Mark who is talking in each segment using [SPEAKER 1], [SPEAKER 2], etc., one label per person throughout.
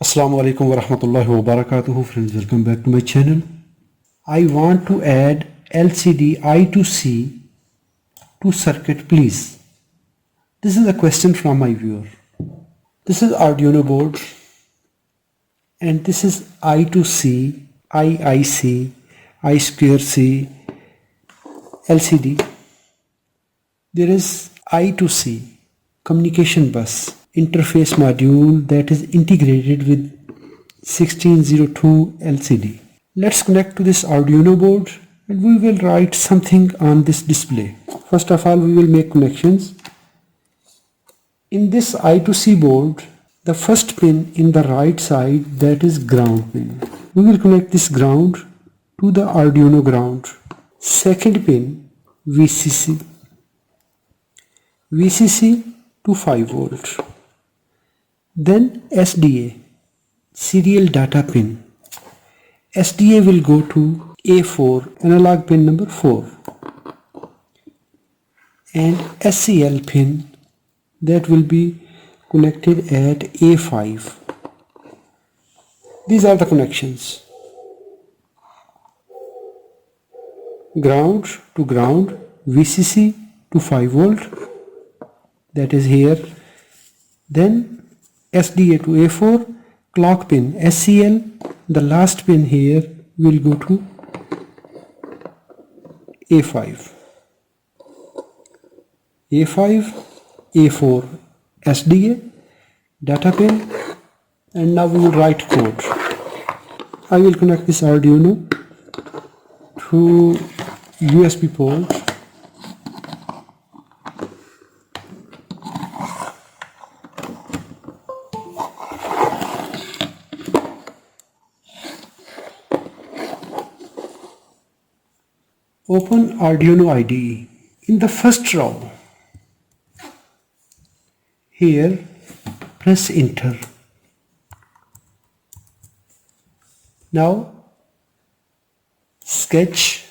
[SPEAKER 1] Assalamu alaikum wa rahmatullahi wa barakatuhu. Friends, welcome back to my channel. I want to add LCD I2C to circuit, please. This is a question from my viewer. This is Arduino board and this is I2C, IIC, I2C LCD. There is I2C communication bus interface module that is integrated with 1602 LCD. Let's connect to this Arduino board and we will write something on this display. First of all, we will make connections. In this I2C board, the first pin in the right side, that is ground pin. We will connect this ground to the Arduino ground. Second pin, VCC to 5 volt. Then SDA, serial data pin. SDA will go to A4, analog pin number 4. And SCL pin, that will be connected at A5. These are the connections. Ground to ground, VCC to 5 volt, that is here. Then SDA to A4, clock pin SCL, the last pin here will go to A5. A5, A4, SDA, data pin, and now we will write code. I will connect this Arduino to USB port. Open Arduino IDE. In the first row, here press enter. Now sketch,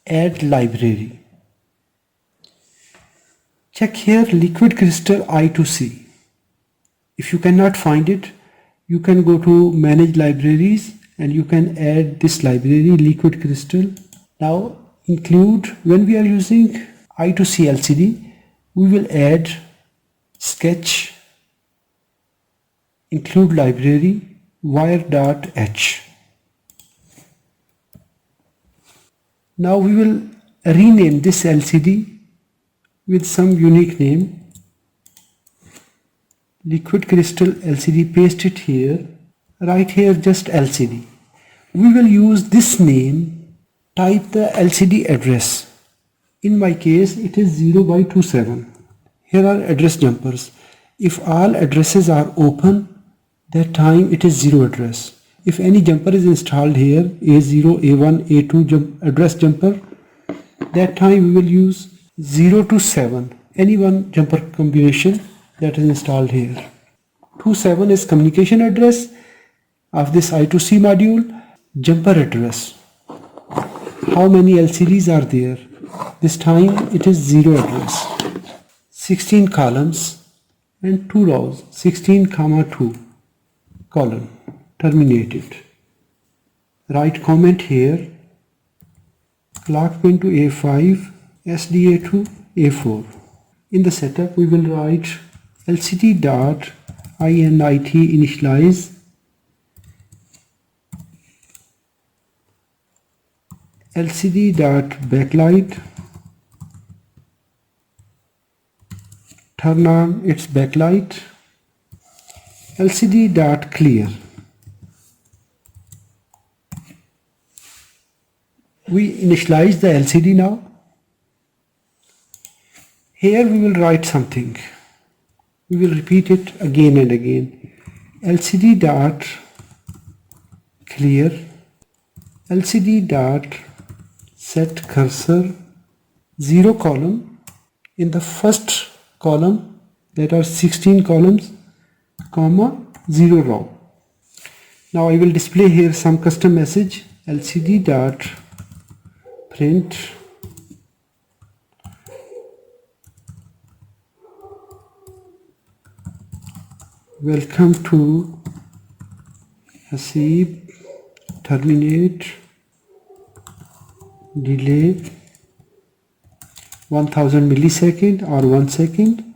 [SPEAKER 1] add library. Check here liquid crystal I2C. If you cannot find it, you can go to manage libraries and you can add this library, liquid crystal. Now include, when we are using I2C LCD, we will add sketch, include library, wire.h. Now we will rename this LCD with some unique name. Liquid crystal LCD, paste it here. Right here just LCD. We will use this name. Type the LCD address. In my case it is 0 by 27. Here are address jumpers. If all addresses are open, that time it is 0 address. If any jumper is installed here, A0, A1, A2 address jumper, that time we will use 0 to 7. Any one jumper combination that is installed here. 27 is communication address of this I2C module. Jumper address. How many LCDs are there? This time it is 0 address. 16 columns and 2 rows. 16 comma 2 column. Terminated. Write comment here. Clock pin to A5, SDA to A4. In the setup we will write LCD dot init initialize LCD dot backlight, turn on its backlight, LCD dot clear. We initialize the LCD now. Here we will write something. We will repeat it again and again. LCD dot clear, LCD dot set cursor 0 column. In the first column, that are 16 columns, comma 0 row. Now I will display here some custom message. LCD dot print welcome to Haseeb, terminate, delay 1000 millisecond or 1 second,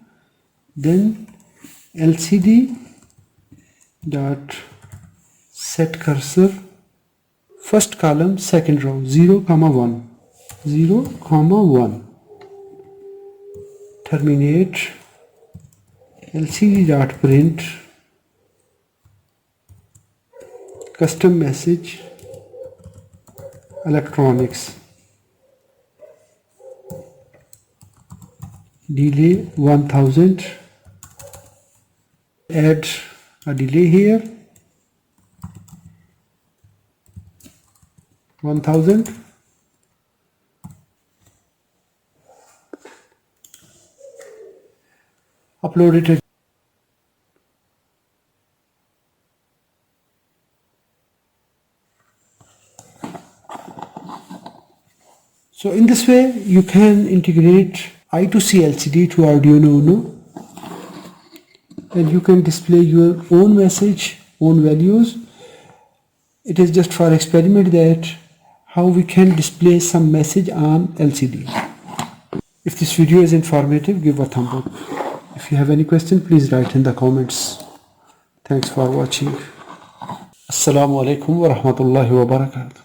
[SPEAKER 1] then LCD dot set cursor, first column, second row, 0, 1, 0, 1, terminate, LCD dot print, custom message, electronics, delay 1000, add a delay here, 1000, upload it. So in this way you can integrate I2C LCD to Arduino Uno, and you can display your own message, own values. It is just for experiment that how we can display some message on LCD. If this video is informative, give a thumb up. If you have any question, please write in the comments. Thanks for watching. Assalamu alaikum wa rahmatullahi wa barakatuh.